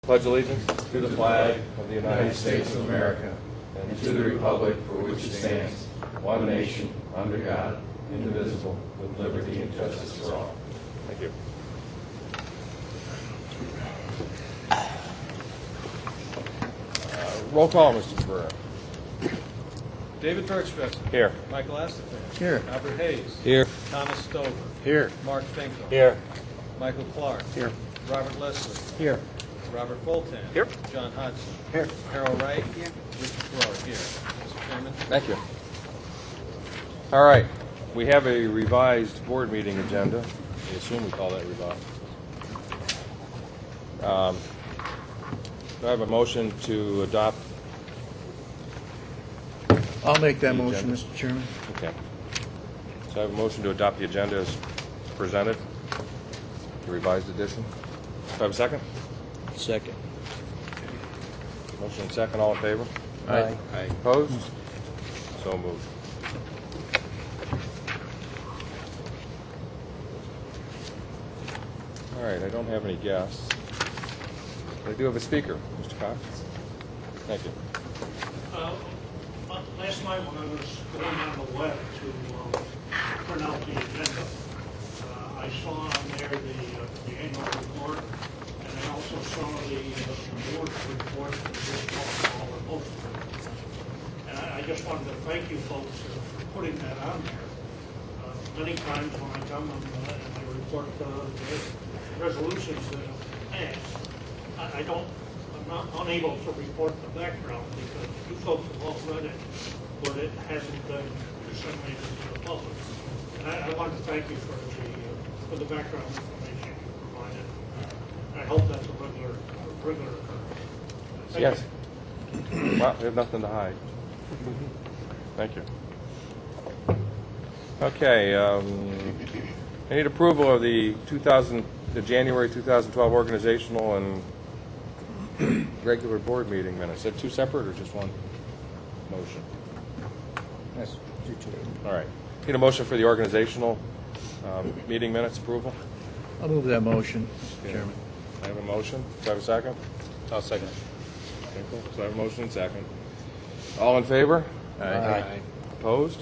Pledge allegiance to the flag of the United States of America and to the republic for which it stands, one nation, under God, indivisible, with liberty and justice for all. Thank you. Roll call, Mr. Ferrer. David Bergstresser. Here. Michael Astafan. Here. Albert Hayes. Here. Thomas Stover. Here. Mark Finkel. Here. Michael Clark. Here. Robert Leslie. Here. Robert Fulton. Here. John Hudson. Here. Harold Wright. Here. Richard Floyd. Here. Mr. Chairman. Thank you. All right. We have a revised board meeting agenda. I assume we call that revised. Do I have a motion to adopt? I'll make that The motion, agenda. Mr. Chairman. Okay. So I have a motion to adopt the agenda as presented, the revised edition. Do I have a second? Second. Motion and second. All in favor? Aye. Opposed? So moved. All right, I don't have any guests. But I do have a speaker, Mr. Cox. Thank you. Last night when I was going on the web to print out the agenda, I saw on there the annual report, and I also saw the board's report for this all the most. And I just wanted to thank you folks for putting that on there. Many times when I come and I report the resolutions that are passed, I'm not unable to report the background because you folks have all read it, but it hasn't been disseminated to the public. And I want to thank you for the background information you provided. I hope that's a regular occurrence. Thank Yes. you. Well, we have nothing to hide. Thank you. Okay. I need approval of the January 2012 organizational and regular board meeting minutes. Is that two separate or just one motion? Yes. All right. Need a motion for the organizational meeting minutes approval? I'll move that motion, Mr. Chairman. I have a motion. Do I have a second? I'll second. Okay, cool. So I have a motion and second. All in favor? Aye. Opposed?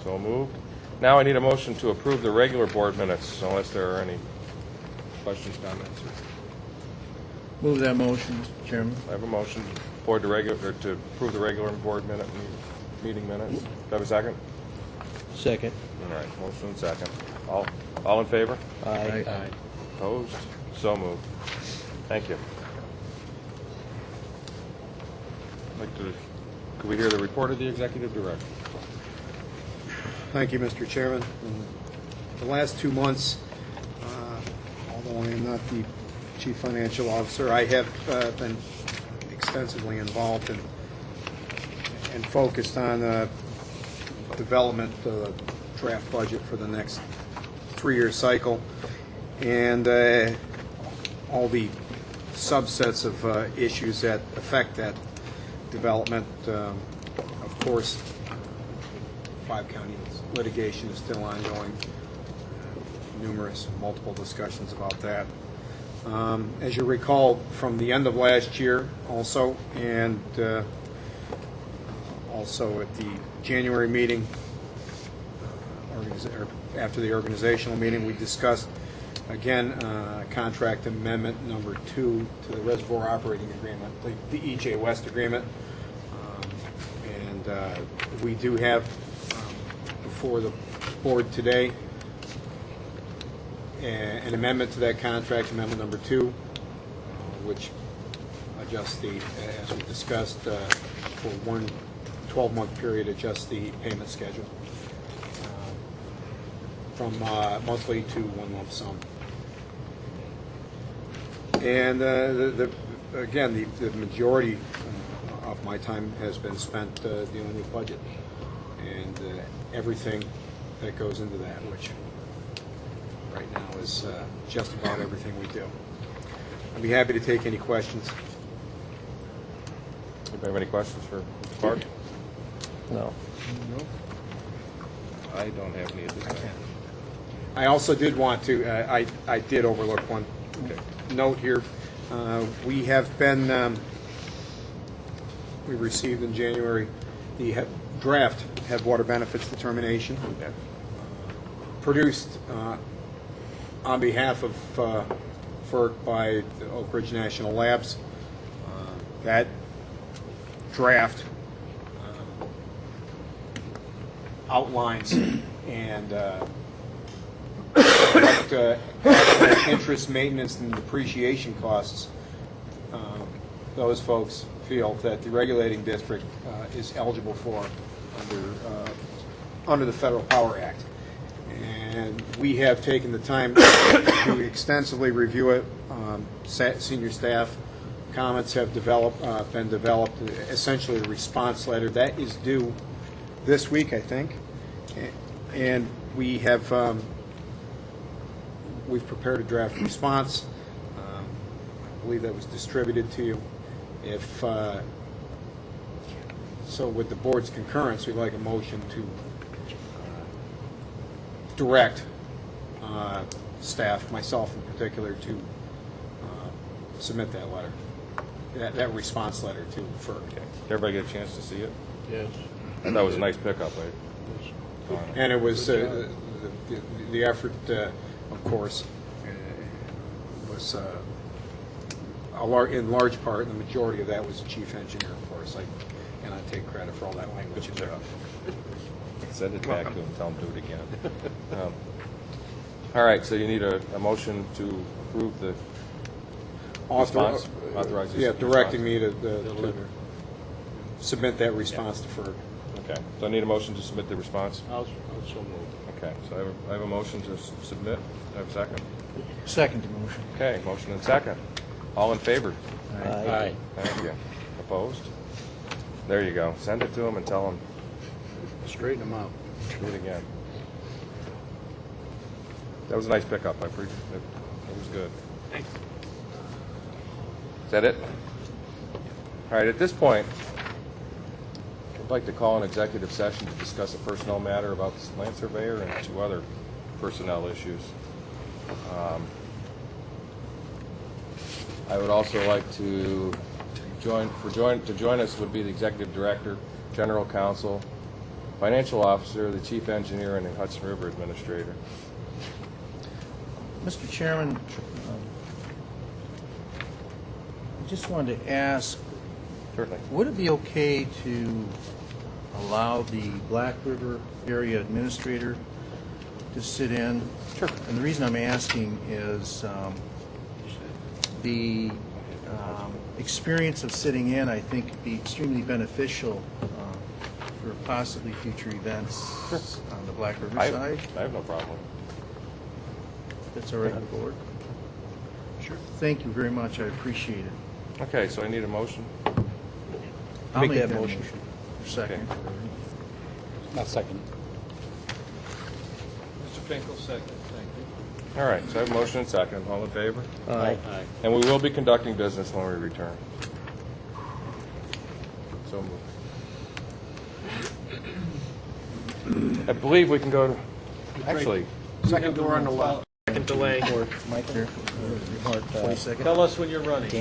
So moved. Now I need a motion to approve the regular board minutes, unless there are any questions, comments. Move that motion, Mr. Chairman. I have a motion to approve the regular board meeting minutes. Do I have a second? Second. All right, motion and second. All in favor? Aye. Opposed? So moved. Thank you. Could we hear the report of the executive director? Thank you, Mr. Chairman. The last 2 months, although I am not the Chief Financial Officer, I have been extensively involved and focused on development of the draft budget for the next 3-year cycle and all the subsets of issues that affect that development. Of course, 5 counties litigation is still ongoing. Multiple discussions about that. As you recall from the end of last year also, and also at the January meeting, after the organizational meeting, we discussed again contract amendment number 2 to the Reservoir operating agreement, the EJ West agreement. And we do have before the board today an amendment to that contract, amendment number 2, which adjusts as we discussed, for one 12-month period, adjusts the payment schedule from monthly to one lump sum. And again, the majority of my time has been spent dealing with budget and everything that goes into that, which right now is just about everything we do. I'd be happy to take any questions. Anybody have any questions for Mr. Clark? No. I don't have any at this time. I also did want to, I did overlook one note here. We have been, we received in January the draft Headwater Benefits Determination, produced on behalf of FERC by the Oak Ridge National Labs. That draft outlines and what interest, maintenance, and depreciation costs those folks feel that the regulating district is eligible for under the Federal Power Act. And we have taken the time to extensively review it. Senior staff comments have been developed, essentially a response letter. That is due this week, I think. And we have we've prepared a draft response. I believe that was distributed to you. If so, with the board's concurrence, we'd like a motion to direct staff, myself in particular, to submit that letter, that response letter to FERC. Okay. Did everybody get a chance to see it? Yes. I thought it was a nice pickup. And it was the effort, of course, was in large part, and the majority of that was the chief engineer, of course. I cannot take credit for all that language you took. Send it back to him, tell him to do it again. All right, so you need a motion to approve the response? Authorize this directing response. me to submit that response to FERC. Okay, so I need a motion to submit the response? I'll so move. Okay, so I have a motion to submit. I have a second? Second motion. Okay, motion and second. All in favor? Aye. Thank you. Opposed? There you go. Send it to him and tell him, Straighten them out. do it again. That was a nice pickup. I appreciate it. It was good. Is that it? All right, at this point, I'd like to call an executive session to discuss a personnel matter about the land surveyor and 2 other personnel issues. I would also like to join us would be the executive director, general counsel, financial officer, the chief engineer, and the Hudson River administrator. Mr. Chairman, I just wanted to ask, Certainly. would it be okay to allow the Black River area administrator to sit in? Sure. And the reason I'm asking is the experience of sitting in, I think, would be extremely beneficial for possibly future events on the Black River I side. have no problem. That's all right with the board? Sure. Thank you very much. I appreciate it. Okay, so I need a motion. I'll Make make that that motion. motion. Second. Not second. Mr. Finkel, second. Thank you. All right, so I have a motion and second. All in favor? Aye. Aye. And we will be conducting business when we return. So moved. I believe we can go to, actually, Second door on the left. Second delay. Mike, there. 20 seconds. Tell us when you're running.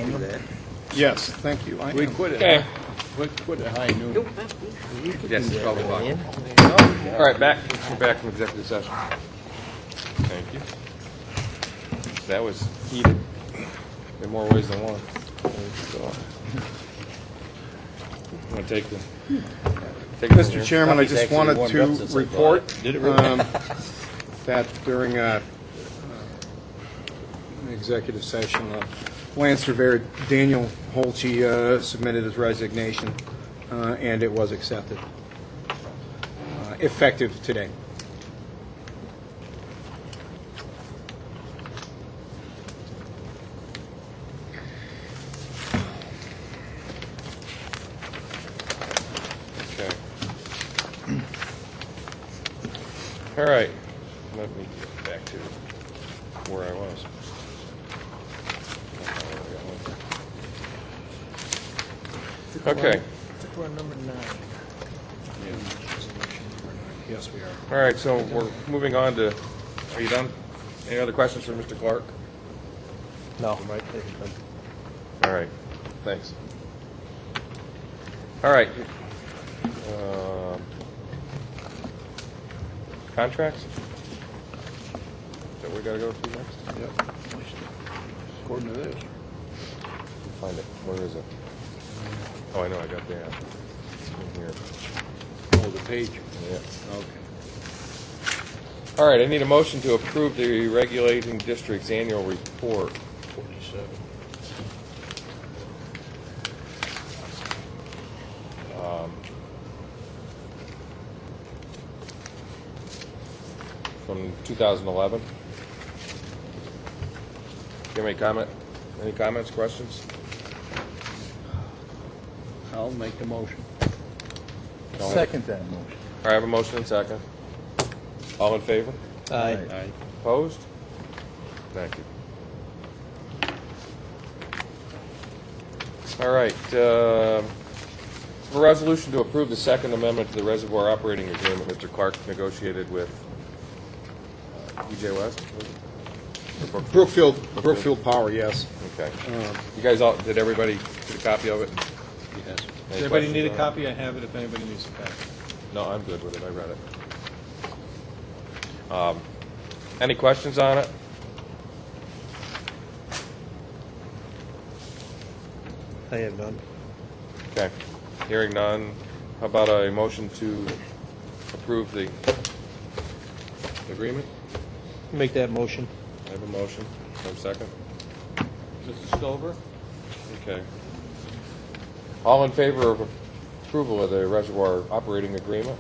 Yes, thank you. I am. quit it. okay. Quit at high noon. Yes, it's probably fine. All right, we're back from executive session. Thank you. That was heated in more ways than one. I'm going to take the... Mr. Chairman, I just wanted to report that during an executive session, land surveyor Daniel Holtze submitted his resignation, and it was accepted, effective today. Okay. All right. Let me get back to where I was. Okay. We're number 9. Yes, we are. All right, so we're moving on to, are you done? Any other questions for Mr. Clark? No. All right, thanks. All right. Contracts? Is that what we gotta go to next? Yep. According to this. Find it. Where is it? Oh, I know, I got that. It's in here. Oh, the page. Yeah. Okay. All right, I need a motion to approve the regulating district's annual report. 47. From 2011. Do you have any comment? Any comments, questions? I'll make the motion. Second that motion. All right, I have a motion and second. All in favor? Aye. Opposed? Thank you. All right, a resolution to approve the Second Amendment to the Reservoir Operating Agreement Mr. Clark negotiated with EJ West? was it? Brookfield Power, yes. Okay. You guys all, did everybody get a copy of it? Yes. Does Any anybody questions need a on it? copy? I have it if anybody needs a copy. No, I'm good with it. I read it. Any questions on it? I have none. Okay. Hearing none, how about a motion to approve the agreement? Make that motion. I have a motion. Have a second? Mr. Stover? Okay. All in favor of approval of the reservoir operating agreement?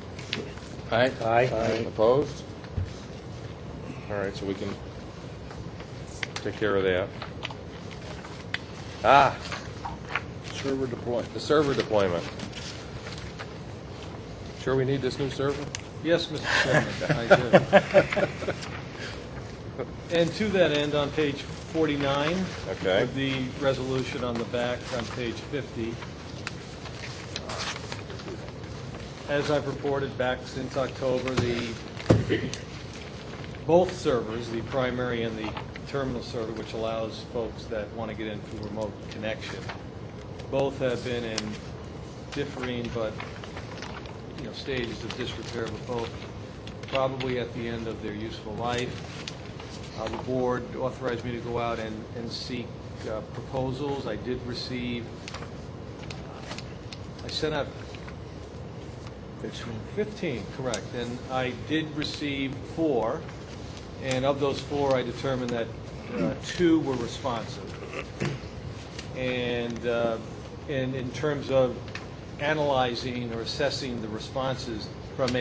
Aye. Aye. Opposed? All right, so we can take care of that. Server deployed. The server deployment. Sure we need this new server? Yes, Mr. Chairman, I do. And to that end, on page 49, Okay. with the resolution on the back on page 50, as I've reported back since October, both servers, the primary and the terminal server, which allows folks that want to get in through remote connection, both have been in differing but stages of disrepair, but both probably at the end of their useful life. The board authorized me to go out and seek proposals. I did receive, I sent out 15, correct, and I did receive 4, and of those 4, I determined that 2 were responsive. And in terms of analyzing or assessing the responses from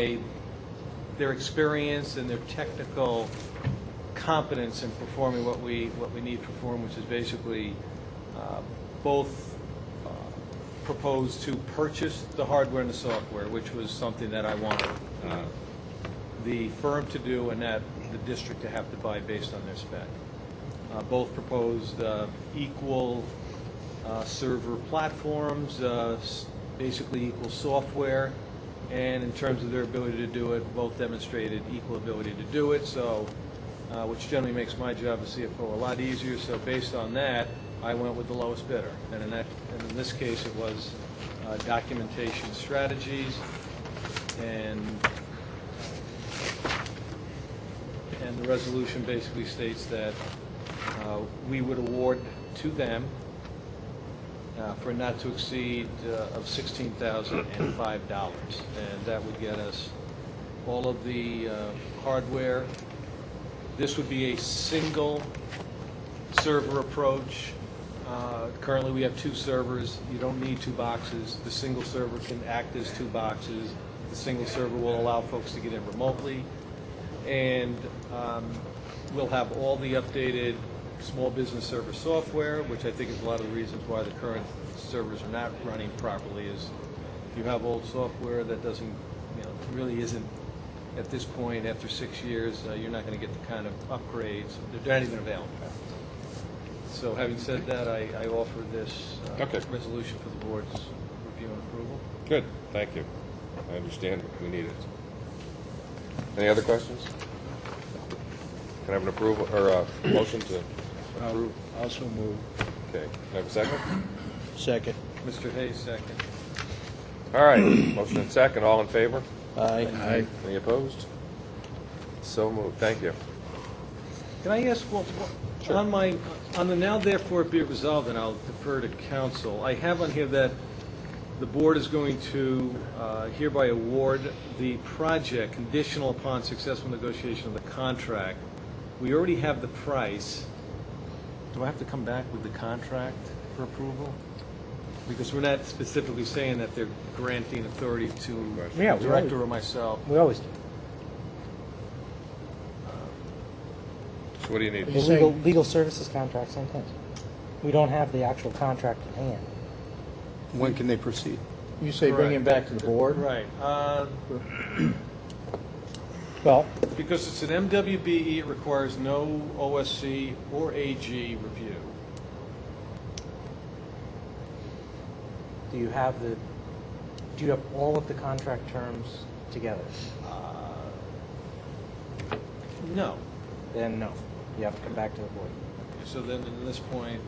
their experience and their technical competence in performing what we need to perform, which is basically both proposed to purchase the hardware and the software, which was something that I wanted the firm to do and that the district to have to buy based on their spec. Both proposed equal server platforms, basically equal software, and in terms of their ability to do it, both demonstrated equal ability to do it, so which generally makes my job as CFO a lot easier. So based on that, I went with the lowest bidder, and in this case, it was Documentation Strategies, and the resolution basically states that we would award to them for not to exceed of $16,005, and that would get us all of the hardware. This would be a single server approach. Currently, we have 2 servers. You don't need 2 boxes. The single server can act as 2 boxes. The single server will allow folks to get in remotely, and we'll have all the updated small business server software, which I think is a lot of the reasons why the current servers are not running properly. Is you have old software that doesn't, really isn't at this point after 6 years. You're not going to get the kind of upgrades. They're not even available. So, having said that, I offer this Okay. resolution for the board's review and approval. Good, thank you. I understand we need it. Any other questions? Can I have an approval, or a motion to approve? Also move. Okay, can I have a second? Second. Mr. Hayes, second. All right, motion and second, all in favor? Aye. Any opposed? So moved, thank you. Can I ask, on the now therefore be it resolved, and I'll defer to counsel, I have on here that the board is going to hereby award the project conditional upon successful negotiation of the contract. We already have the price. Do I have to come back with the contract for approval? Because we're not specifically saying that they're granting authority to Yeah, the we director always- or myself. We always do. So what do you need? The You're saying- legal services contract, same thing. We don't have the actual contract in hand. When can they proceed? You say bring him back to the board? Right. Well, Because it's an MWBE, it requires no OSC or AG review. do you have all of the contract terms together? No. Then no. You have to come back to the board. So then at this point,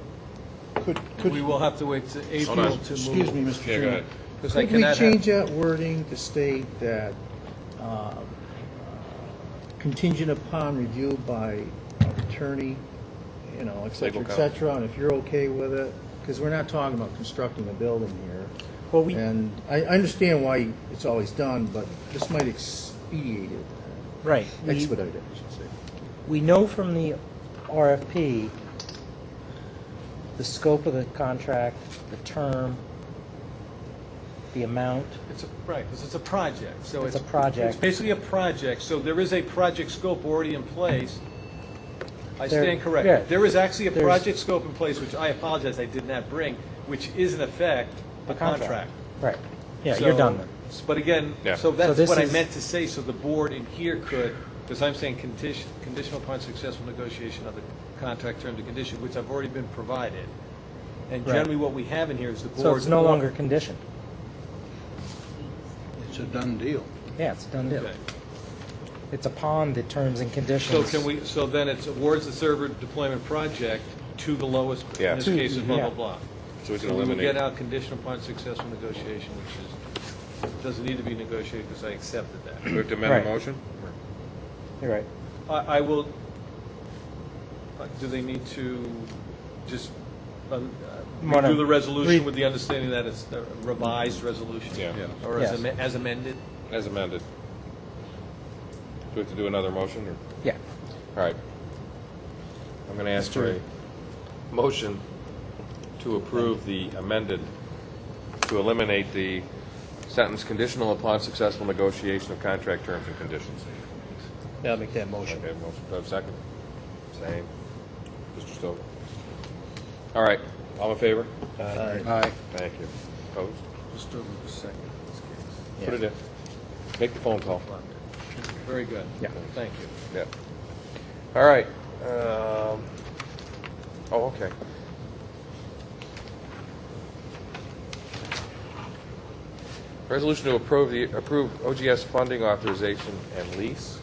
Could we will have to wait to April on. to move. Excuse me, Mr. Yeah, go Chairman. ahead. Because I Could we cannot change that wording to state that contingent upon review by an attorney, you know, et cetera, Legal et counsel. cetera, and if you're okay with it, because we're not talking about constructing a building here. Well, we And I understand why it's always done, but this might expedite it, right. expedite it, I should say. We know from the RFP the scope of the contract, the term, the amount. Right, because it's a project, so It's a project. It's basically a project, so there is a project scope already in place. I There- stand yeah. corrected. There is actually a There's- project scope in place, which I apologize I did not bring, which is in effect a contract. Right. Yeah, you're So- done then. But again, Yeah. so that's this what I is- meant to say, so the board in here could, because I'm saying conditional upon successful negotiation of the contract terms and conditions, which have already been provided. And Right. generally what we have in here is the board. So it's no longer conditioned. It's a done deal. Yeah, it's a done deal. Okay. It's upon the terms and conditions. So can we, so then it's awards the server deployment project to the lowest, Yeah. in this case, is blah, blah, Yeah. blah. So we can So we will eliminate. get out conditional upon successful negotiation, which is, doesn't need to be negotiated because I accepted that. Do we have to amend Right. the motion? You're right. I will, do they need to just Wanna redo the resolution read- with the understanding that it's a revised resolution? Yeah. Or Yes. as amended? As amended. Do we have to do another motion, or? Yeah. All right. I'm going to ask for a motion to approve the amended, to eliminate the sentence conditional upon successful negotiation of contract terms and conditions. Yeah, I'll make that motion. Okay, motion, do I have a second? Same. Mr. Stover? All right, all in favor? Aye. Thank you. Opposed? Just over a second in this case. Put it in. Make the phone call. Very good. Yeah. Thank you. Yeah. All right. Oh, okay. Resolution to approve OGS funding authorization and lease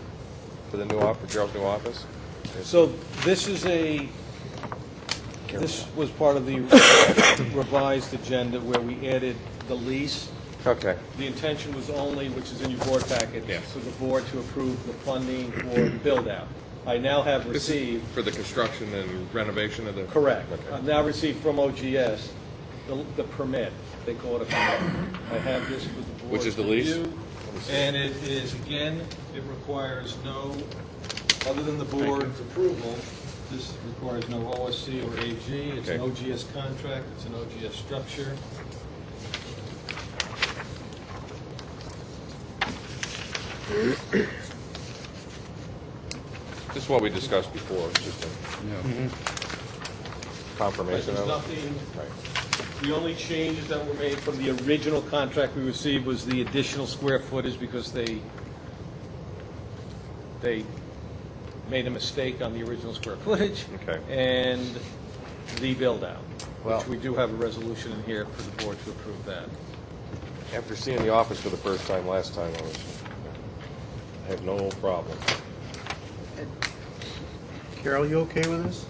for the new office, Gerald's new office. So this is this was part of the revised agenda where we added the lease. Okay. The intention was only, which is in your board packet, Yes. for the board to approve the funding for the build-out. I now have This is received, for the construction and renovation of the. correct, Okay. I've now received from OGS the permit, they call it a permit. I have this with the board. Which is the lease? And it is, again, it requires no, other than the board's approval, this requires no OSC or AG. It's an Okay. OGS contract, it's an OGS structure. This is what we discussed before, it's just a confirmation There's of it. nothing, Right. the only changes that were made from the original contract we received was the additional square footage because they made a mistake on the original square footage. Okay. And the build-out, Well- which we do have a resolution in here for the board to approve that. After seeing the office for the first time last time, I have no problem. Carol, you okay with this?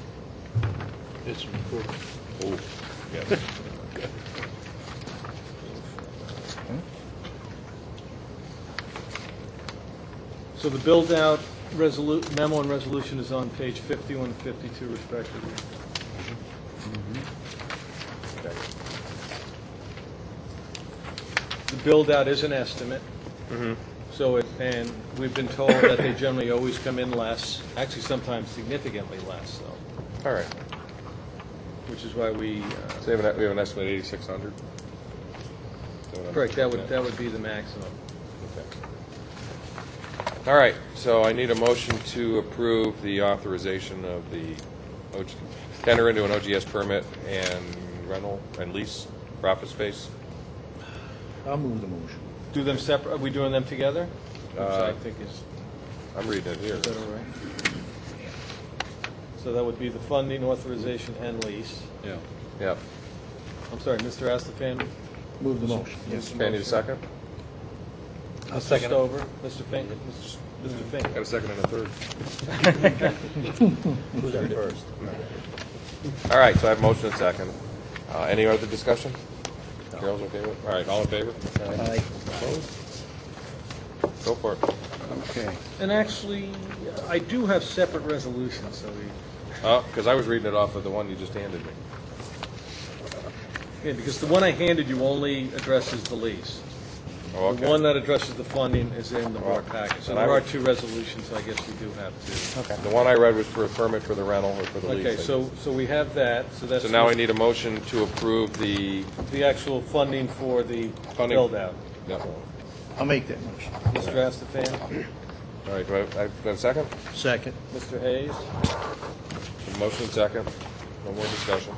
It's Oh, yes. So the build-out memo and resolution is on page 51 and 52 respectively. Okay. The build-out is an estimate. So and we've been told that they generally always come in less, actually sometimes significantly less, so, All right. which is why we, So we have an estimate 8,600? correct, that would be the maximum. Okay. All right, so I need a motion to approve the authorization of the tender into an OGS permit and rental and lease for office space. I'll move the motion. Do them separate, are we doing them together? Which I think is, I'm reading it here. is that all right? So that would be the funding, authorization, and lease. Yeah. Yep. I'm sorry, Mr. Astafan? Move the motion. Yes. Okay, need a second? I'll second. Stover, Mr. Fink, Mr. Fink. Got a second and a third. Who's on first? All right, so I have motion and second. Any other discussion? Carol's okay with it? All right, all in favor? Aye. Opposed? Go for it. Okay. And actually, I do have separate resolutions, so we, Oh, because I was reading it off of the one you just handed me. yeah, because the one I handed you only addresses the lease. Oh, okay. The one that addresses the funding is in the board package. So and there I are would- two resolutions, so I guess we do have two. Okay. The one I read was for a permit for the rental or for the lease. Okay, so we have that, so that's. So now I need a motion to approve the, The actual funding for the Funding. build-out. yeah. I'll make that motion. Mr. Astafan, All right, do I have a second? Second. Mr. Hayes, Motion second. No more discussion.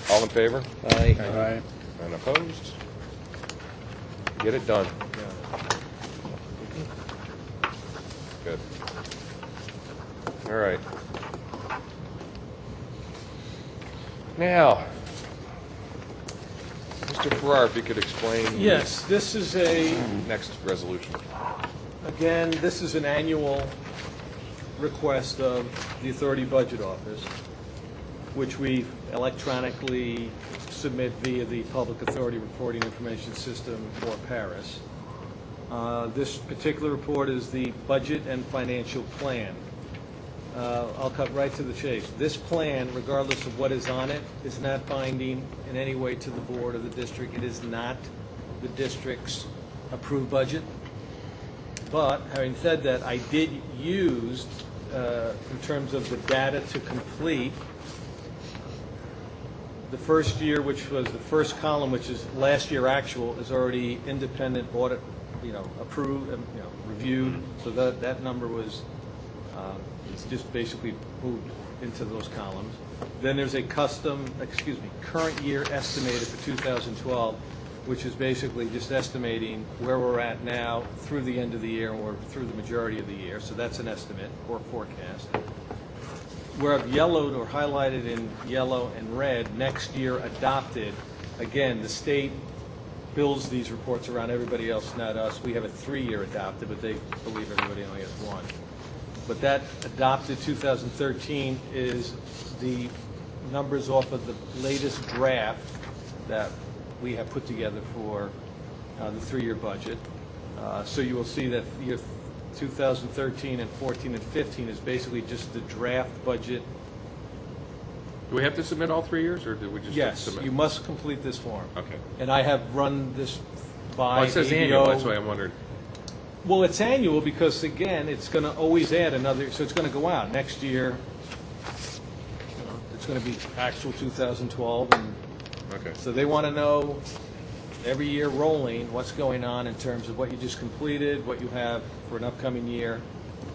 All in favor? Aye. Aye. And opposed? Get it done. Good. All right. Now, Mr. Farrar, if you could explain. yes, this is a, Next resolution. again, this is an annual request of the Authority Budget Office, which we electronically submit via the Public Authority Reporting Information System, or PARIS. This particular report is the Budget and Financial Plan. I'll cut right to the chase. This plan, regardless of what is on it, is not binding in any way to the board or the district. It is not the district's approved budget. But having said that, I did use, in terms of the data to complete, the first year, which was the first column, which is last year actual, is already independent audit, approved, reviewed. So that number was, it's just basically moved into those columns. Then there's a current year estimated for 2012, which is basically just estimating where we're at now through the end of the year or through the majority of the year. So that's an estimate or forecast. Where I've yellowed or highlighted in yellow and red, next year adopted, again, the state bills these reports around everybody else, not us. We have a 3-year adopted, but they believe everybody only has one. But that adopted 2013 is the numbers off of the latest draft that we have put together for the 3-year budget. So you will see that year 2013 and 14 and 15 is basically just the draft budget. Do we have to submit all 3 years, or do we just Yes, submit? you must complete this form. Okay. And I have run this by Well, it says ABO. annual, that's why I'm wondering. Well, it's annual because, again, it's going to always add another, so it's going to go out. Next year, it's going to be actual 2012, and Okay. so they want to know every year rolling what's going on in terms of what you just completed, what you have for an upcoming year.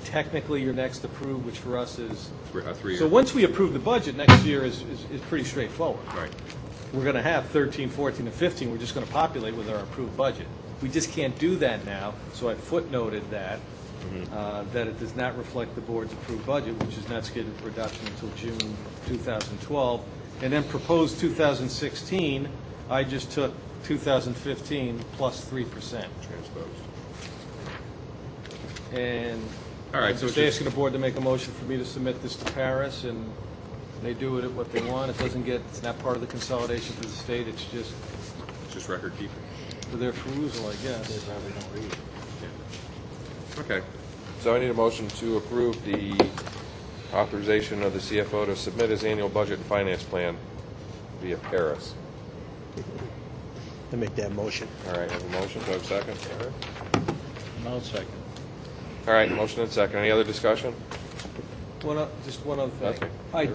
Technically, your next approved, which for us is, 3 years. so once we approve the budget, next year is pretty straightforward. Right. We're going to have 13, 14, and 15. We're just going to populate with our approved budget. We just can't do that now, so I footnoted that, that it does not reflect the board's approved budget, which is not scheduled for adoption until June 2012. And then proposed 2016, I just took 2015 plus 3%. Transposed. And All right, I'm so just it's just- asking the board to make a motion for me to submit this to Paris and They do it at what they want. It doesn't get, it's not part of the consolidation for the state. It's just It's just record keeping. for their perusal, I guess. Okay. So I need a motion to approve the authorization of the CFO to submit his annual budget and finance plan via Paris. I make that motion. All right, have a motion. Do I have a second? I'll second. All right, motion and second. Any other discussion? Just one other thing. Okay. I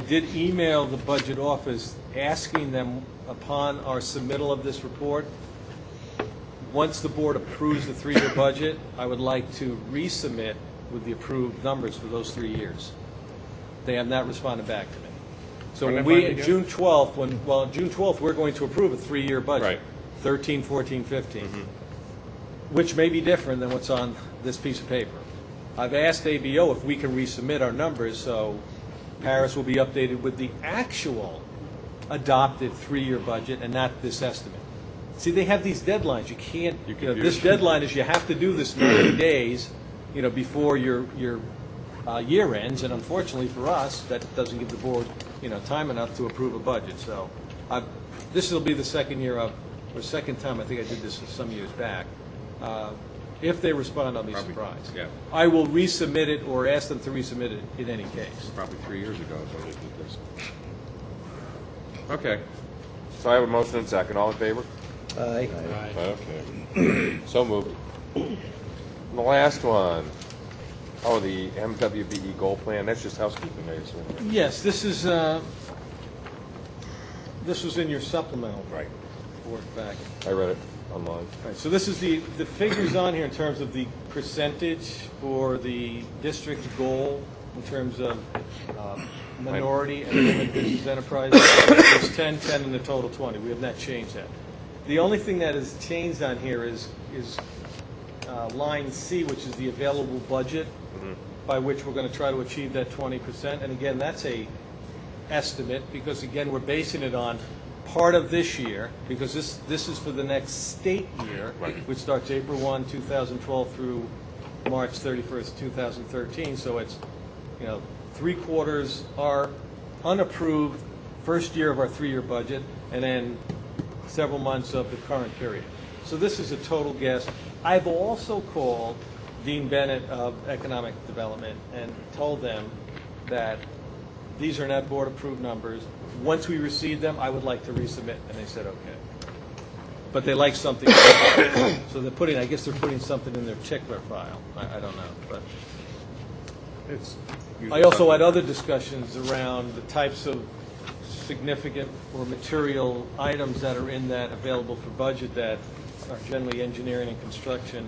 did email the budget office asking them upon our submittal of this report, once the board approves the 3-year budget, I would like to resubmit with the approved numbers for those 3 years. They have not responded back to me. So When when they we, finally do? June 12th, June 12th, we're going to approve a 3-year budget. Right. 13, 14, 15, which may be different than what's on this piece of paper. I've asked ABO if we can resubmit our numbers, so Paris will be updated with the actual adopted 3-year budget and not this estimate. See, they have these deadlines. You can't, You you know, confuse. this deadline is you have to do this 90 days, you know, before your year ends, and unfortunately for us, that doesn't give the board, you know, time enough to approve a budget. So this will be the second year of, or second time, I think I did this some years back. If they respond, I'll be Probably, surprised. yeah. I will resubmit it or ask them to resubmit it in any case. Probably 3 years ago is when they did this. Okay. So I have a motion and second. All in favor? Aye. Okay. So moved. And the last one. Oh, the MWBE goal plan. That's just housekeeping, I assume. Yes, this was in your supplemental Right. board packet. I read it online. Right, so this is the figures on here in terms of the percentage for the district goal in terms of minority and women business enterprises. It's 10, 10, and the total 20. We have not changed that. The only thing that is changed on here is line C, which is the available budget, by which we're going to try to achieve that 20%. And again, that's a estimate because, again, we're basing it on part of this year, because this is for the next state year, which starts April 1, 2012 through March 31st, 2013. So it's, you know, 3/4 are unapproved first year of our 3-year budget, and then several months of the current period. So this is a total guess. I've also called Dean Bennett of Economic Development and told them that these are not board-approved numbers. Once we receive them, I would like to resubmit, and they said okay. But they like something, so they're putting, I guess they're putting something in their tickler file. I don't know, but It's I also had other discussions around the types of significant or material items that are in that available for budget that are generally engineering and construction,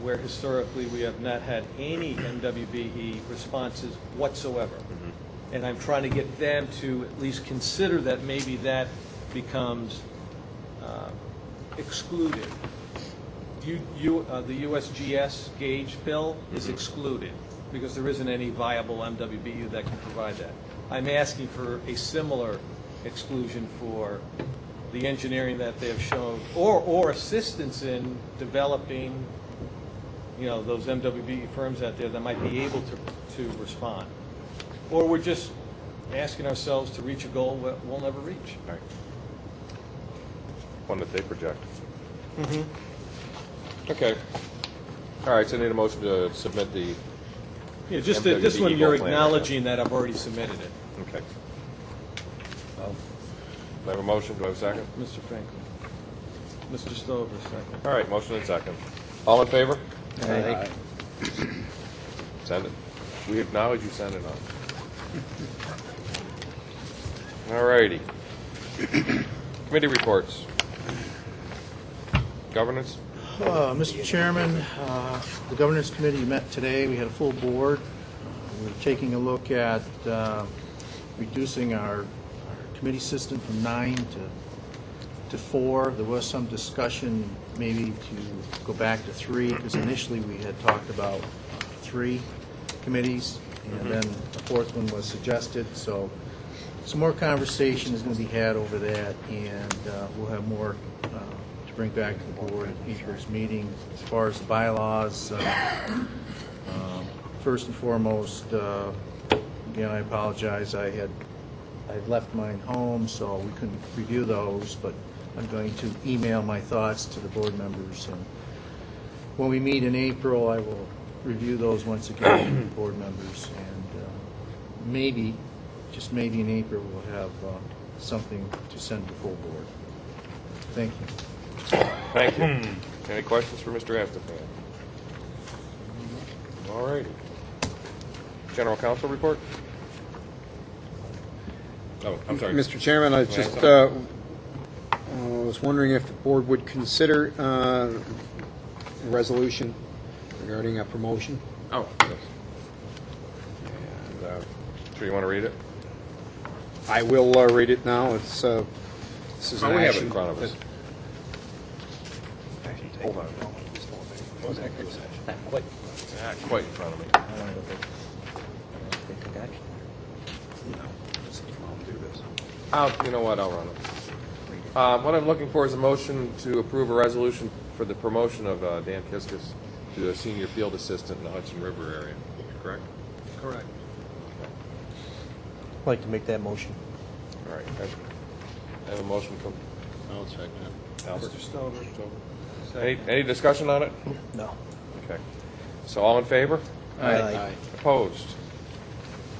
where historically we have not had any MWBE responses whatsoever. And I'm trying to get them to at least consider that maybe that becomes excluded. The USGS gauge bill is excluded because there isn't any viable MWBU that can provide that. I'm asking for a similar exclusion for the engineering that they have shown, or assistance in developing, you know, those MWBE firms out there that might be able to respond. Or we're just asking ourselves to reach a goal we'll never reach. Right. One that they project. Okay. All right, so I need a motion to submit the, Yeah, just that this one, MWBE you're goal plan. acknowledging that I've already submitted it, okay. Do I have a motion? Do I have a second? Mr. Franklin. Mr. Stover, second. All right, motion and second. All in favor? Aye. Send it. We acknowledge you send it on. All righty. Committee reports. Governance? Mr. Chairman, the Governance Committee met today. We had a full board. We're taking a look at reducing our committee system from 9 to 4. There was some discussion maybe to go back to 3, because initially we had talked about 3 committees, and then a 4th one was suggested. So some more conversation is going to be had over that, and we'll have more to bring back to the board at April's meeting. As far as the bylaws, first and foremost, Again, I apologize, I'd left mine home, so we couldn't review those, but I'm going to email my thoughts to the board members, and when we meet in April, I will review those once again with the board members, and maybe, just maybe in April, we'll have something to send to full board. Thank you. Thank you. Any questions for Mr. Astafan? All righty. General Counsel report? Oh, I'm sorry. Mr. Chairman, I just was wondering if the board would consider a resolution regarding a promotion. Oh, yes. And, sure you want to read it? I will read it now. It's this is Oh, an we have it action in front of us. Hold on. Not quite. Not quite in front of me. You know what, I'll run it. What I'm looking for is a motion to approve a resolution for the promotion of Dan Kiskus to a senior field assistant in the Hudson River area, correct? Correct. I'd like to make that motion. All right. I have a motion from I'll check that. Albert. Mr. Stover. Any discussion on it? No. Okay. So all in favor? Aye. Opposed?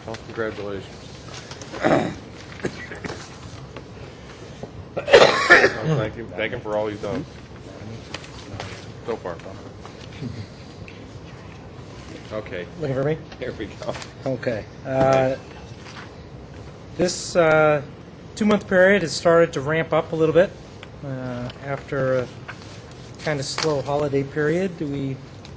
Well, congratulations. Thank you. Thank him for all he's done so far. Okay. Looking for me? Here we go. Okay. This 2-month period has started to ramp up a little bit after a kind of slow holiday period. We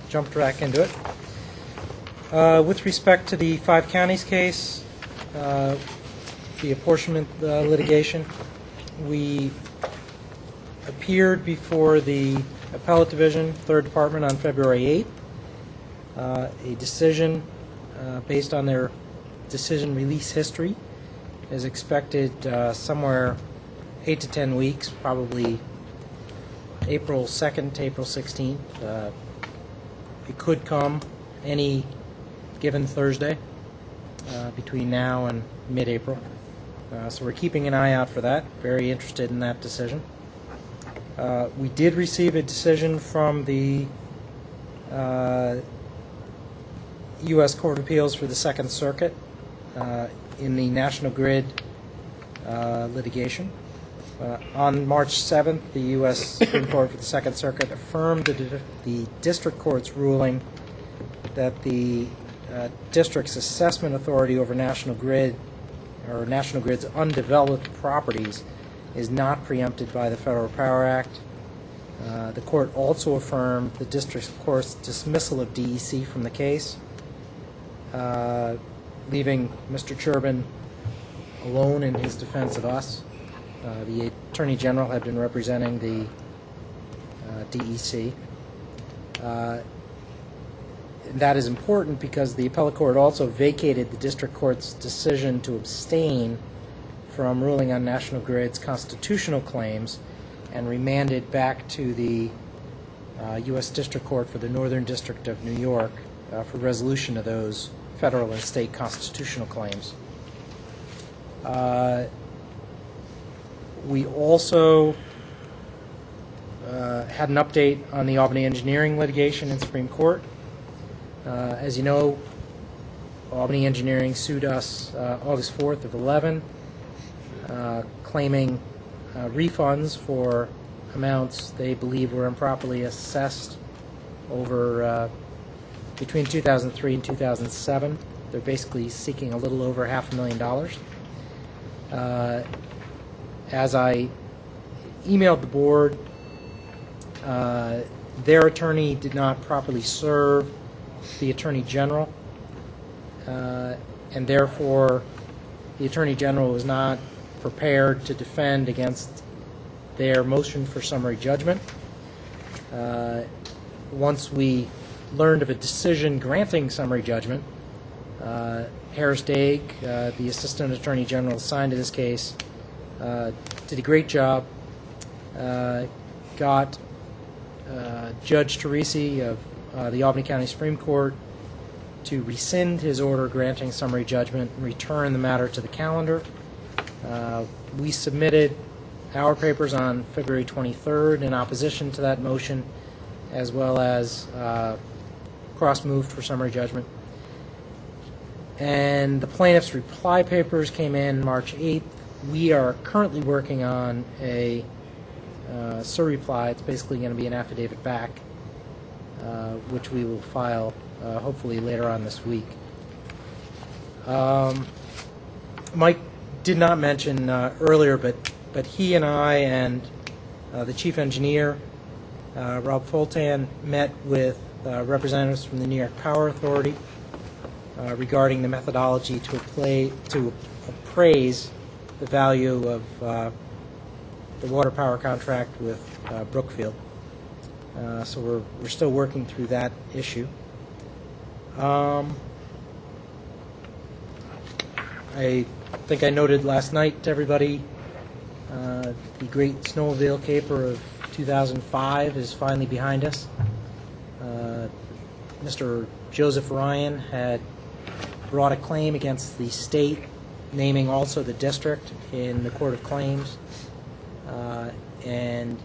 jumped back into it. With respect to the 5 counties case, the apportionment litigation, we appeared before the Appellate Division, 3rd Department, on February 8th. A decision based on their decision release history is expected somewhere 8 to 10 weeks, probably April 2nd to April 16th. It could come any given Thursday between now and mid-April. So we're keeping an eye out for that. Very interested in that decision. We did receive a decision from the U.S. Court of Appeals for the Second Circuit in the National Grid litigation. On March 7th, the U.S. Supreme Court for the Second Circuit affirmed the district court's ruling that the district's assessment authority over National Grid or National Grid's undeveloped properties is not preempted by the Federal Power Act. The court also affirmed the district court's dismissal of DEC from the case, leaving Mr. Churban alone in his defense of us. The Attorney General had been representing the DEC. That is important because the appellate court also vacated the district court's decision to abstain from ruling on National Grid's constitutional claims and remanded back to the U.S. District Court for the Northern District of New York for resolution of those federal and state constitutional claims. We also had an update on the Albany engineering litigation in Supreme Court. As you know, Albany Engineering sued us August 4th of 11, claiming refunds for amounts they believe were improperly assessed over between 2003 and 2007. They're basically seeking a little over $500,000. As I emailed the board, their attorney did not properly serve the Attorney General, and therefore the Attorney General was not prepared to defend against their motion for summary judgment. Once we learned of a decision granting summary judgment, Harris Daig, the Assistant Attorney General assigned to this case, did a great job, got Judge Teresi of the Albany County Supreme Court to rescind his order granting summary judgment and return the matter to the calendar. We submitted our papers on February 23rd in opposition to that motion, as well as cross-moved for summary judgment. And the plaintiff's reply papers came in March 8th. We are currently working on a surreply. It's basically going to be an affidavit back, which we will file hopefully later on this week. Mike did not mention earlier, but he and I and the chief engineer, Rob Foltan, met with representatives from the New York Power Authority regarding the methodology to appraise the value of the water power contract with Brookfield. So we're still working through that issue. I think I noted last night to everybody the great snowmobile caper of 2005 is finally behind us. Mr. Joseph Ryan had brought a claim against the state, naming also the district in the Court of Claims. And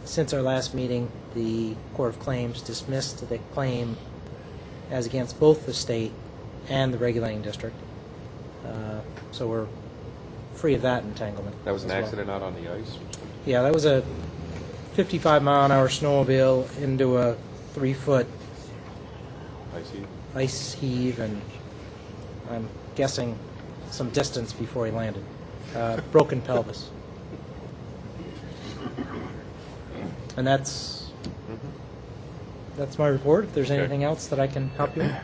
since our last meeting, the Court of Claims dismissed the claim as against both the state and the regulating district. So we're free of that entanglement. That was an as well. accident out on the ice? Yeah, that was a 55-mile-an-hour snowmobile into a 3-foot I see. ice heave, and I'm guessing some distance before he landed. Broken pelvis. And that's my report. If there's Okay. anything else that I can help you with.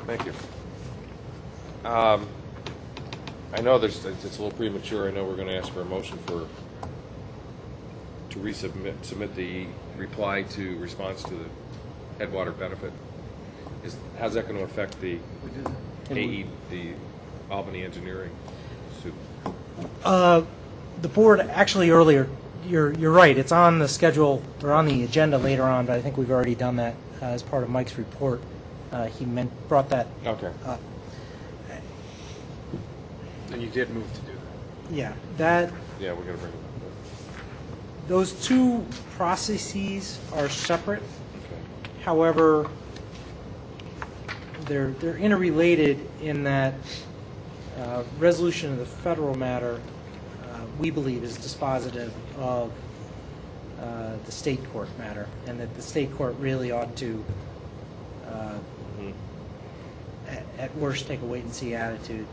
Thank you. I know it's a little premature. I know we're going to ask for a motion to submit the reply to response to the Headwater benefit. How's that going to affect the AE, the Albany engineering suit? The board actually earlier. You're right. It's on the schedule or on the agenda later on, but I think we've already done that as part of Mike's report. He brought that Okay. up. And you did move to do that. Yeah, that Yeah, we're going to bring it up. those two processes are separate. Okay. However, they're interrelated in that resolution of the federal matter, we believe, is dispositive of the state court matter, and that the state court really ought to, at worst, take a wait-and-see attitude.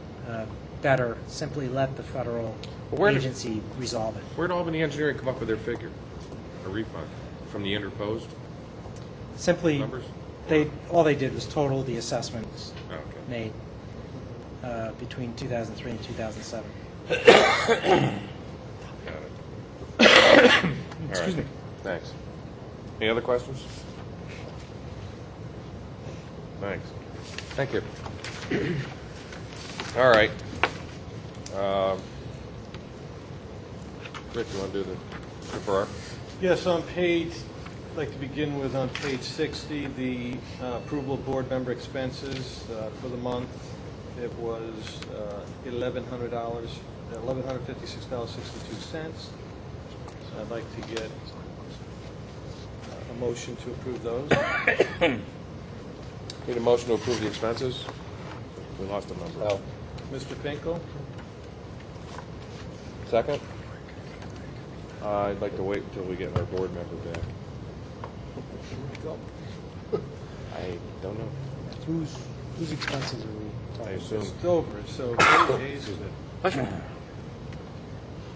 Better simply let the federal agency resolve it. Where did Albany Engineering come up with their figure, a refund, from the interposed Simply, numbers? all they did was total the assessments Oh, okay. made between 2003 and 2007. Got it. Excuse me. Thanks. Any other questions? Thanks. Thank you. All right. Rick, you want to do the HRBRRD? Yes, I'd like to begin with on page 60, the approval of board member expenses for the month. It was $1,156.62. So I'd like to get a motion to approve those. Need a motion to approve the expenses? We lost a number. Mr. Finkel? Second? I'd like to wait until we get our board member back. I don't know. Whose expenses are we I talking assume. It's over, so 30 days of it.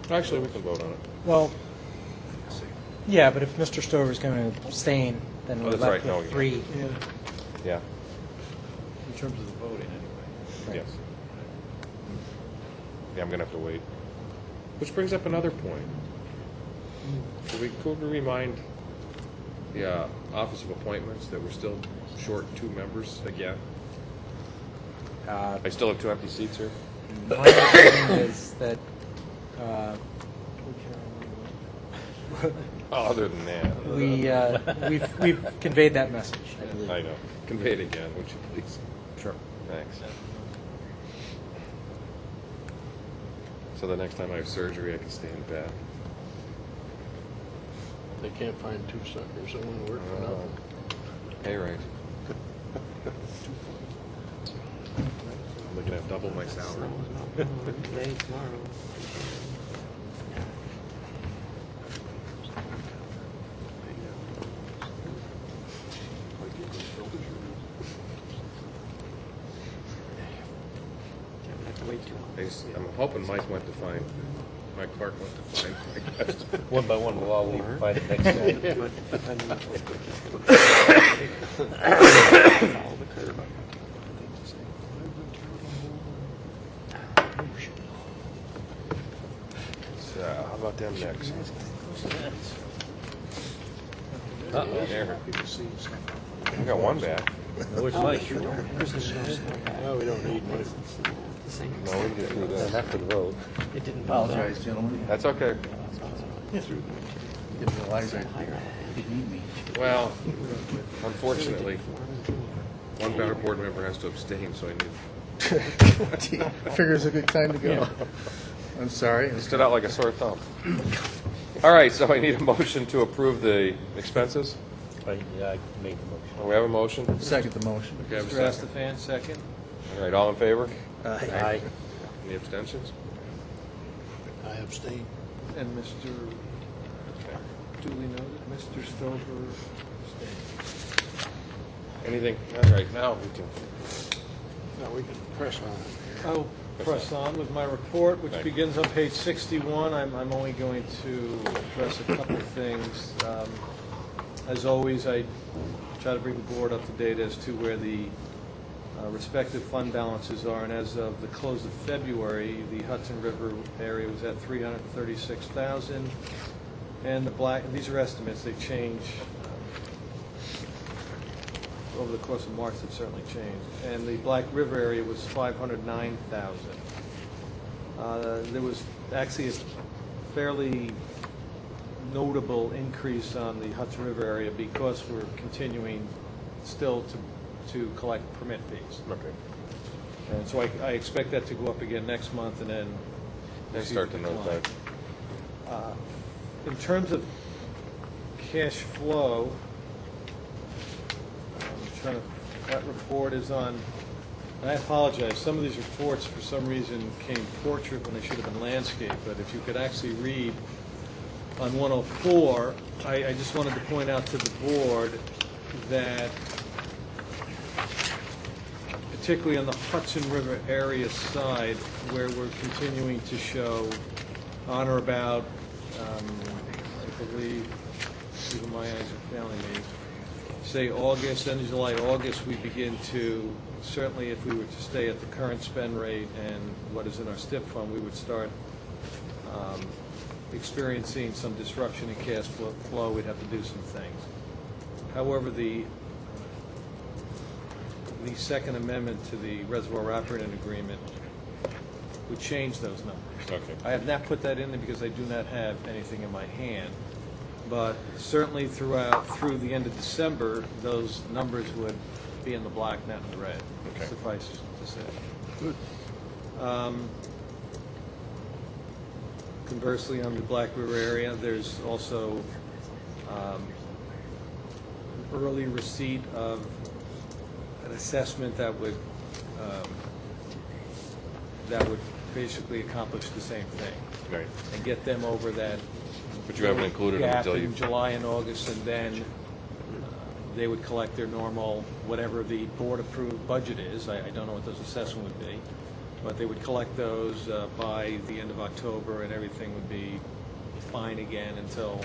Actually, we can vote on it. Well, yeah, but if Mr. Stover's going to abstain, then we're that's left right. No, with yeah. 3. Yeah. In terms of the voting, anyway. Yes. Yeah, I'm going to have to wait. Which brings up another point. Could we remind the Office of Appointments that we're still short 2 members again? I still have 2 empty seats here. My understanding is that Other than that, we've conveyed that message, I believe. I know. convey it again, would you please? Sure. Thanks. So the next time I have surgery, I can stay in bed. They can't find two suckers that want to work for nothing. Hey, right. I'm looking at double my salary. I'm hoping Mike went to find, my clerk went to find my guest. One by one, we'll all leave and find it next time. So, how about them next? Uh-oh. There. I got one back. Where's Mike? No, we don't need one. No, we can get through Doesn't this. have to vote. Apologize, gentlemen. That's okay. Didn't realize I didn't need me. Well, unfortunately, one better board member has to abstain, so I need, I figure it's a good time to go. I'm sorry. it stood out like a sore thumb. All right, so I need a motion to approve the expenses. Yeah, I made the motion. We have a motion? Second the motion. Okay, have a Mr. second. Astafan, second. All right, all in favor? Aye. Any abstentions? I abstain. And Mr. Duly noted, Mr. Stover abstained. Anything? All right, now we can, No, we can press on. I'll press on with my report, which Thank begins on page 61. I'm only going to address a couple of things. As always, I try to bring the board up to date as to where the respective fund balances are, and as of the close of February, the Hudson River area was at $336,000, and these are estimates, they change over the course of March. They've certainly changed, and the Black River area was $509,000. There was actually a fairly notable increase on the Hudson River area because we're continuing still to collect permit fees. okay. And so I expect that to go up again next month, and then They start to note that. In terms of cash flow, that report is on, and I apologize, some of these reports for some reason came portrait when they should have been landscape, but if you could actually read on 104, I just wanted to point out to the board that particularly on the Hudson River area side, where we're continuing to show on or about, I believe, even my eyes are failing me, say August, end of July, August, we begin to, certainly if we were to stay at the current spend rate and what is in our STIP fund, we would start experiencing some disruption in cash flow. We'd have to do some things. However, the Second Amendment to the Reservoir Operating Agreement would change those numbers. Okay. I have not put that in there because I do not have anything in my hand, but certainly through the end of December, those numbers would be in the black, not in the red. Okay. Suffice to say. Good. Conversely, on the Black River area, there's also early receipt of an assessment that would basically accomplish the same thing Right. and get them over that But you haven't included them gap until you, in July and August, and then they would collect their normal, whatever the board-approved budget is. I don't know what those assessments would be, but they would collect those by the end of October, and everything would be fine again until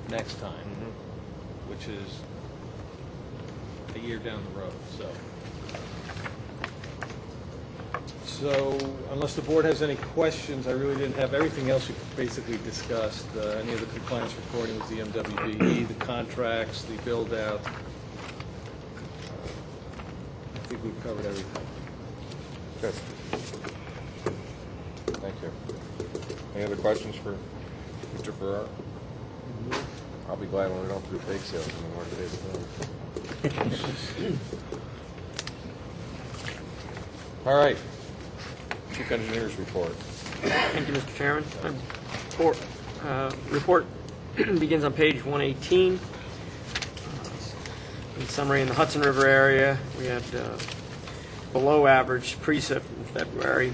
next time, which is a year down the road. So unless the board has any questions, I really didn't have, everything else we basically discussed, any of the compliance reporting with the MWBE, the contracts, the build-out. I think we've covered everything. good. Thank you. Any other questions for Mr. Farrar? I'll be glad when we don't do bake sales anymore today's. All right. Chief Engineer's report. Thank you, Mr. Chairman. Report begins on page 118. In summary, in the Hudson River area, we had below average precip in February.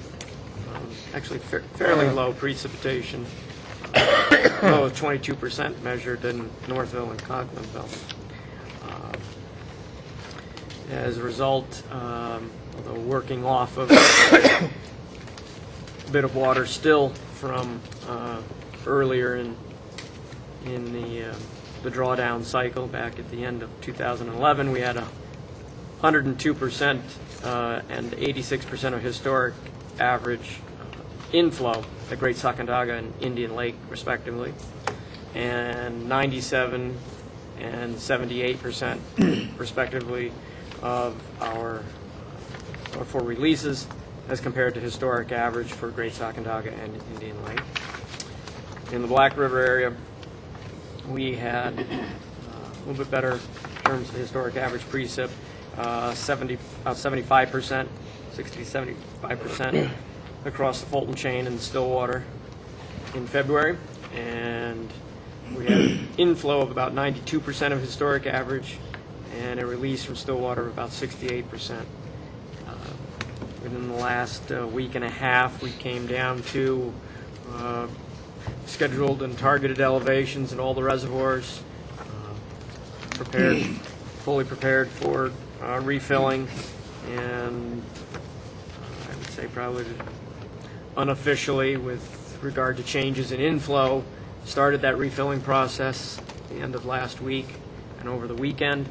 Actually, fairly low precipitation. Low of 22% measured in Northville and Conklinville. As a result, although working off of a bit of water still from earlier in the drawdown cycle back at the end of 2011, we had 102% and 86% of historic average inflow at Great Sacandaga and Indian Lake, respectively, and 97 and 78%, respectively, of our for releases as compared to historic average for Great Sacandaga and Indian Lake. In the Black River area, we had a little bit better in terms of historic average precip, 75%, 60 to 75% across the Fulton chain and Stillwater in February, and we had an inflow of about 92% of historic average and a release from Stillwater of about 68%. Within the last week and a half, we came down to scheduled and targeted elevations in all the reservoirs, fully prepared for refilling, and I would say probably unofficially, with regard to changes in inflow, started that refilling process at the end of last week and over the weekend,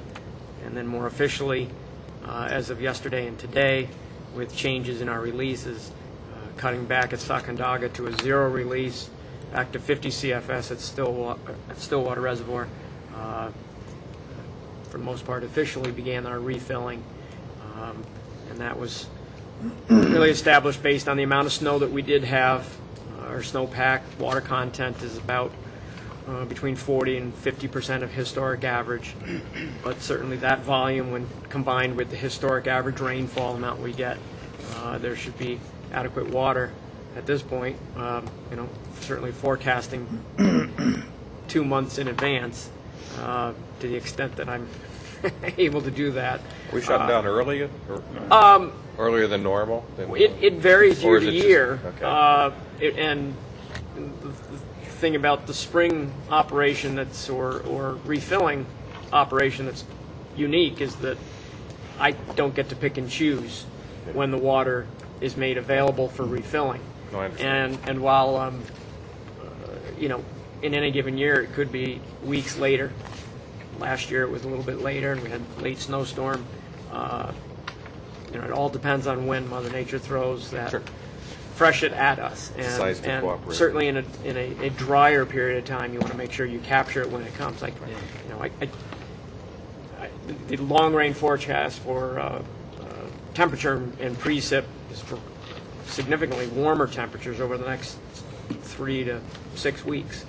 and then more officially as of yesterday and today, with changes in our releases, cutting back at Sacandaga to a 0 release, back to 50 CFS at Stillwater Reservoir. For the most part, officially began our refilling, and that was really established based on the amount of snow that we did have. Our snowpack water content is about between 40 and 50% of historic average, but certainly that volume, when combined with the historic average rainfall amount we get, there should be adequate water at this point. Certainly forecasting 2 months in advance to the extent that I'm able to do that. We shut down earlier than normal? It varies Or year is to it year. okay. And the thing about the spring operation or refilling operation that's unique is that I don't get to pick and choose when the water is made available for refilling. No, I understand. And while, in any given year, it could be weeks later. Last year it was a little bit later, and we had late snowstorm. It all depends on when Mother Nature throws that freshet at us. Decides to And cooperate. certainly in a drier period of time, you want to make sure you capture it when it comes. The long range forecast for temperature and precip is for significantly warmer temperatures over the next 3 to 6 weeks,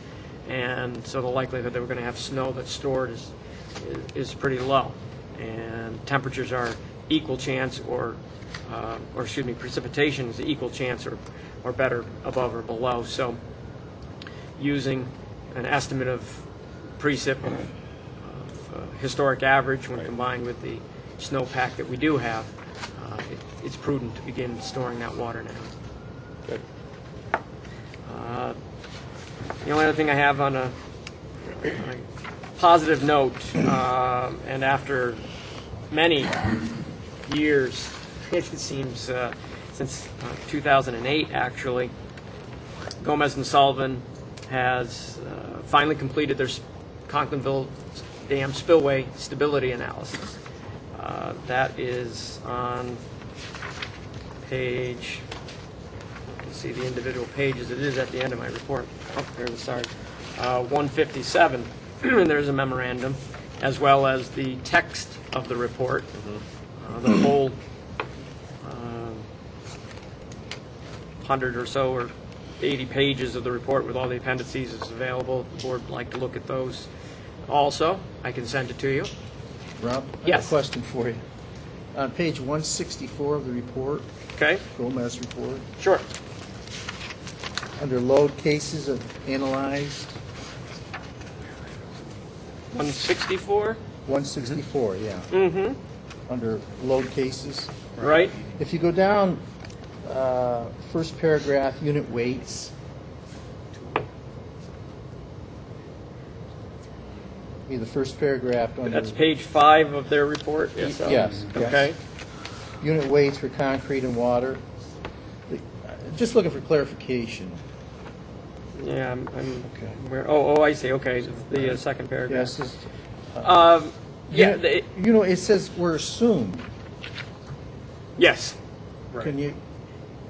and so the likelihood that we're going to have snow that's stored is pretty low, and temperatures are equal chance precipitation is equal chance or better above or below. So using an estimate of precip of historic average when combined with the snowpack that we do have, it's prudent to begin storing that water now. Good. The only other thing I have on a positive note, and after many years, it seems since 2008 actually, Gomez and Sullivan has finally completed their Conklinville Dam spillway stability analysis. That is on page, you can see the individual pages. It is at the end of my report. Oh, there's the start. 157. There's a memorandum, as well as the text of the report. The whole 100 or so or 80 pages of the report with all the appendices is available. If the board would like to look at those also, I can send it to you. Rob? I have Yes. a question for you. On page 164 of the report, Okay, Gomez report, sure. under load cases of analyzed, 164? 164, yeah, Mm-hmm. under load cases. Right? If you go down, first paragraph, unit weights. Be the first paragraph under. That's page 5 of their report? Yes. Yes. Okay. Unit weights for concrete and water. Just looking for clarification. Yeah, I'm Okay. where, oh, I see, okay, the second paragraph. Yes. This, Yeah, you know, it says we're assumed. yes. Can you?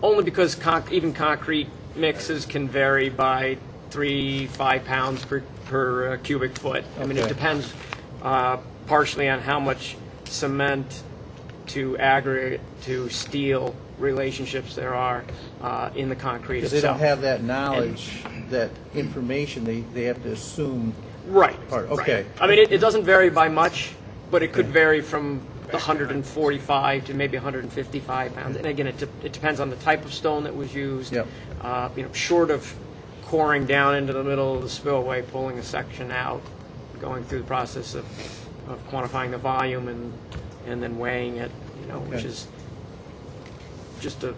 Only because even concrete mixes can vary by 3-5 pounds per cubic foot. I mean, it Okay. depends partially on how much cement to aggregate to steel relationships there are in the concrete Because itself. they don't have that knowledge, that information. They have to assume. Right. Part. right. Okay. I mean, it doesn't vary by much, but it could vary from the 145 to maybe 155 pounds. And again, it depends on the type of stone that was used. Yep. Short of coring down into the middle of the spillway, pulling a section out, going through the process of quantifying the volume and then weighing it, which Okay. is just a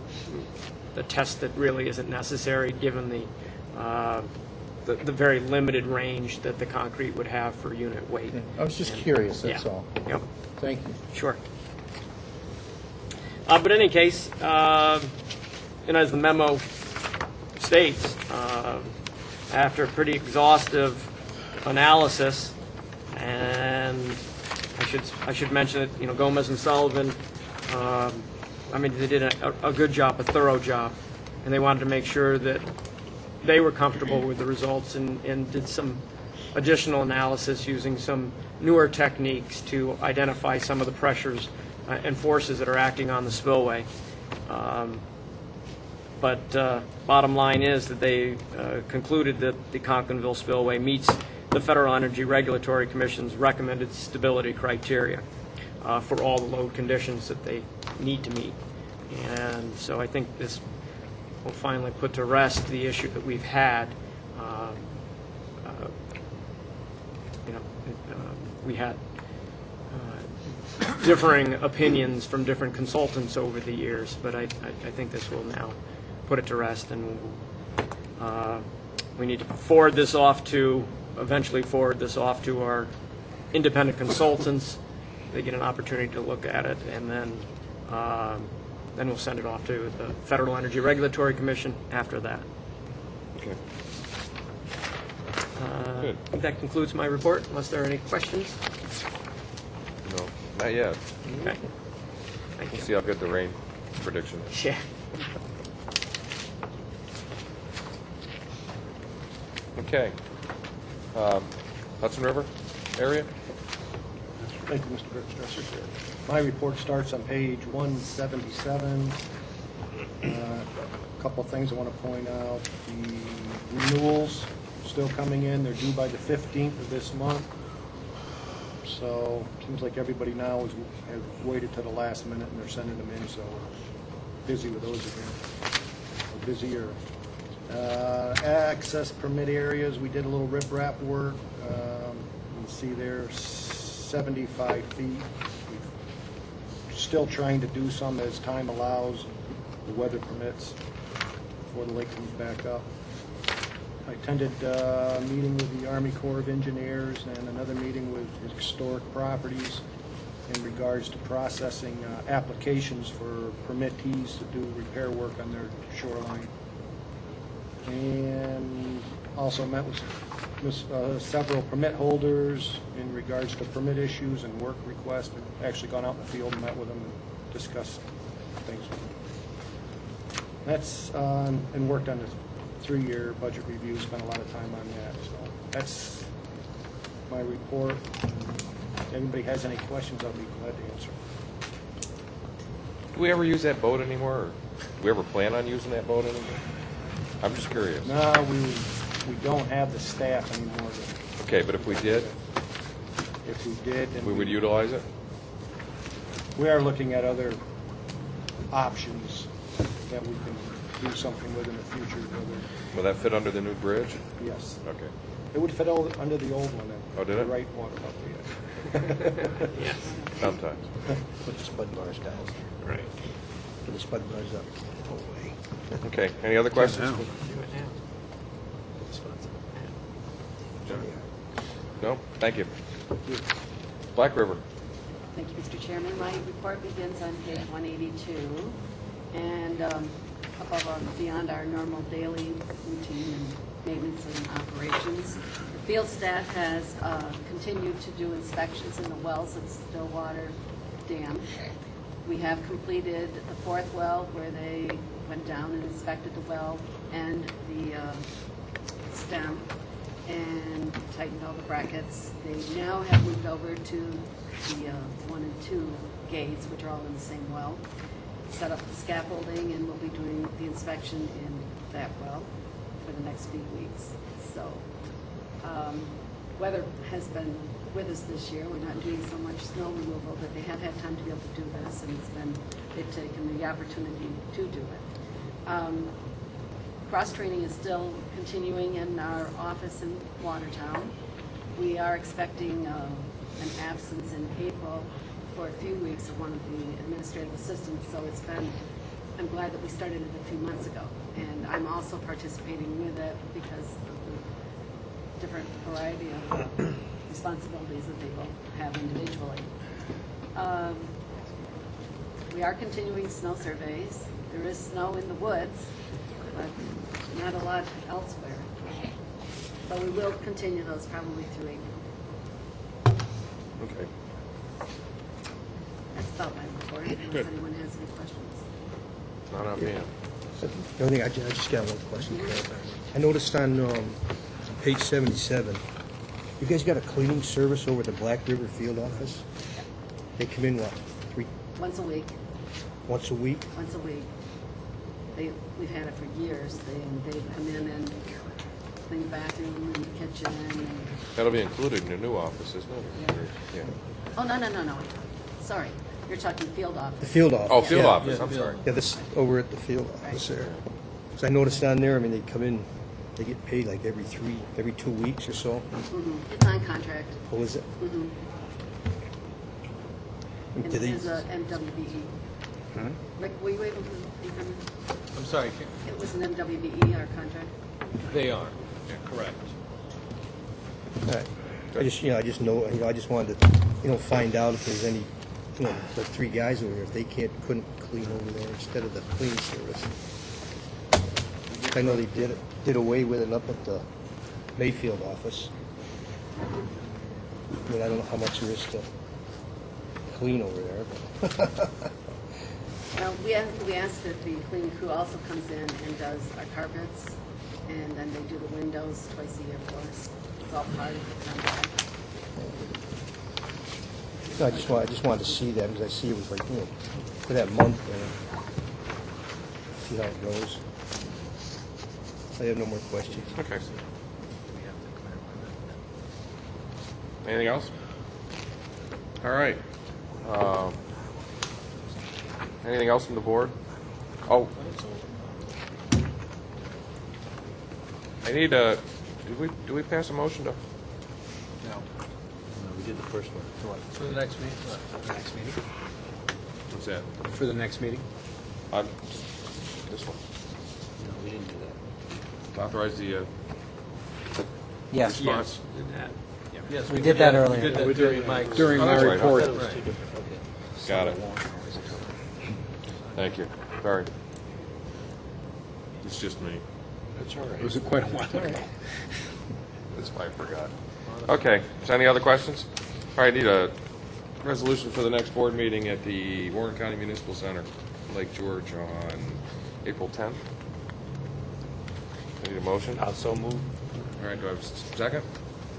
test that really isn't necessary given the very limited range that the concrete would have for unit weight. I was just curious. That's Yeah. all. Yep. Thank you. Sure. But in any case, and as the memo states, after a pretty exhaustive analysis, and I should mention that Gomez and Sullivan, they did a good job, a thorough job, and they wanted to make sure that they were comfortable with the results and did some additional analysis using some newer techniques to identify some of the pressures and forces that are acting on the spillway. But bottom line is that they concluded that the Conklingville spillway meets the Federal Energy Regulatory Commission's recommended stability criteria for all the load conditions that they need to meet. And so I think this will finally put to rest the issue that we've had. We had differing opinions from different consultants over the years, but I think this will now put it to rest, and we need to eventually forward this off to our independent consultants. They get an opportunity to look at it, and then we'll send it off to the Federal Energy Regulatory Commission after that. Okay. I think that concludes my report, unless there are any questions. No, not yet. Okay. Thank We'll you. see how good the rain prediction is. Yeah. Okay. Hudson River area? Thank you, Mr. Bergstresser. My report starts on page 177. A couple of things I want to point out. The renewals still coming in. They're due by the 15th of this month. So seems like everybody now has waited to the last minute and they're sending them in. So we're busy with those again. Or busier. Access permit areas, we did a little riprap work. You can see there 75 feet. We're still trying to do some as time allows, the weather permits, before the lake comes back up. I attended a meeting with the Army Corps of Engineers and another meeting with Historic Properties in regards to processing applications for permittees to do repair work on their shoreline. And also met with several permit holders in regards to permit issues and work requests. I've actually gone out in the field and met with them and discussed things with them. That's and worked on the 3-year budget review, spent a lot of time on that. So that's my report. If anybody has any questions, I'll be glad to answer. Do we ever use that boat anymore? Or do we ever plan on using that boat anymore? I'm just curious. No, we don't have the staff anymore. Okay, but if we did, If we did, then we would utilize it? we are looking at other options that we can do something with in the future. Will that fit under the new bridge? Yes. Okay. It would fit under the old one. Oh, did the it? right one. Sometimes. Put the spud bars down. Right. Put the spud bars up. Okay, any other questions? No? Thank you. Black River. Thank you, Mr. Chairman. My report begins on page 182, and above and beyond our normal daily routine and maintenance and operations, the field staff has continued to do inspections in the wells at Stillwater Dam. We have completed the fourth well where they went down and inspected the well and the stem and tightened all the brackets. They now have moved over to the 1 and 2 gates, which are all in the same well, set up the scaffolding, and we'll be doing the inspection in that well for the next few weeks. So weather has been with us this year. We're not doing so much snow removal, but they have had time to be able to do this, and they've taken the opportunity to do it. Cross-training is still continuing in our office in Watertown. We are expecting an absence in April for a few weeks of one of the administrative assistants, so I'm glad that we started it a few months ago. And I'm also participating with it because of the different variety of responsibilities that they both have individually. We are continuing snow surveys. There is snow in the woods, but not a lot elsewhere. But we will continue those probably through April. Okay. That's about my report, unless Good. anyone has any questions. Not offhand. The only thing, I just got one question. I noticed on page 77, you guys got a cleaning service over at the Black River Field Office? They come in, what, Once a week. once a week? Once a week. We've had it for years. They come in and clean the bathroom and the kitchen. And, That'll be included in the new office, isn't it? Yeah. Yeah. oh, no. Sorry. You're talking field office. The field office. Oh, field yeah. office, I'm sorry. Yeah, this, over at the field office there. Because I noticed on there, I mean, they come in, they get paid like every 2 weeks or so. It's on contract. What is it? And Do it they, is a MWBE. Rick, were you able to confirm it? I'm sorry, It was an MWBE, our contract. they are, correct. all right. I just know, I just wanted to, find out if there's any, the 3 guys over there, if they couldn't clean over there instead of the cleaning service. I know they did away with it up at the Mayfield office. I mean, I don't know how much there is to clean over there. Well, we asked that the cleaning crew also comes in and does our carpets, and then they do the windows twice a year for us. It's all part of the contract. No, I just wanted to see that because I see it was like, for that month there. See how it goes. I have no more questions. Okay. Anything else? All right. Anything else from the board? Oh. I need a, did we pass a motion to? No. We did the first one. For the next meeting? Next meeting? What's that? For the next meeting? This one. No, we didn't do that. Authorize the Yes, response. Yes, we did that We earlier. did that during Mike's. During Oh, my that's right. report. That was two different, okay. Got it. Thank you. Sorry. It's just me. That's all right. It was quite a while ago. That's why I forgot. Okay, so any other questions? All right, I need a resolution for the next board meeting at the Warren County Municipal Center, Lake George, on April 10th. I need a motion. Also move. All right, do I have a second?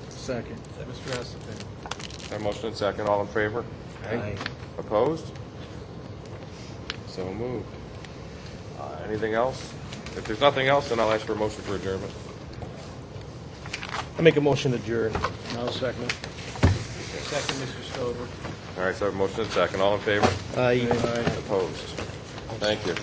Second. Mr. Hasselton. I have a motion and second. All in favor? Aye. Opposed? So moved. Anything else? If there's nothing else, then I'll ask for a motion for adjournment. I make a motion to adjourn. Now second. Second, Mr. Stover. All right, so I have a motion and a second. All in favor? Aye. Opposed? Thank you.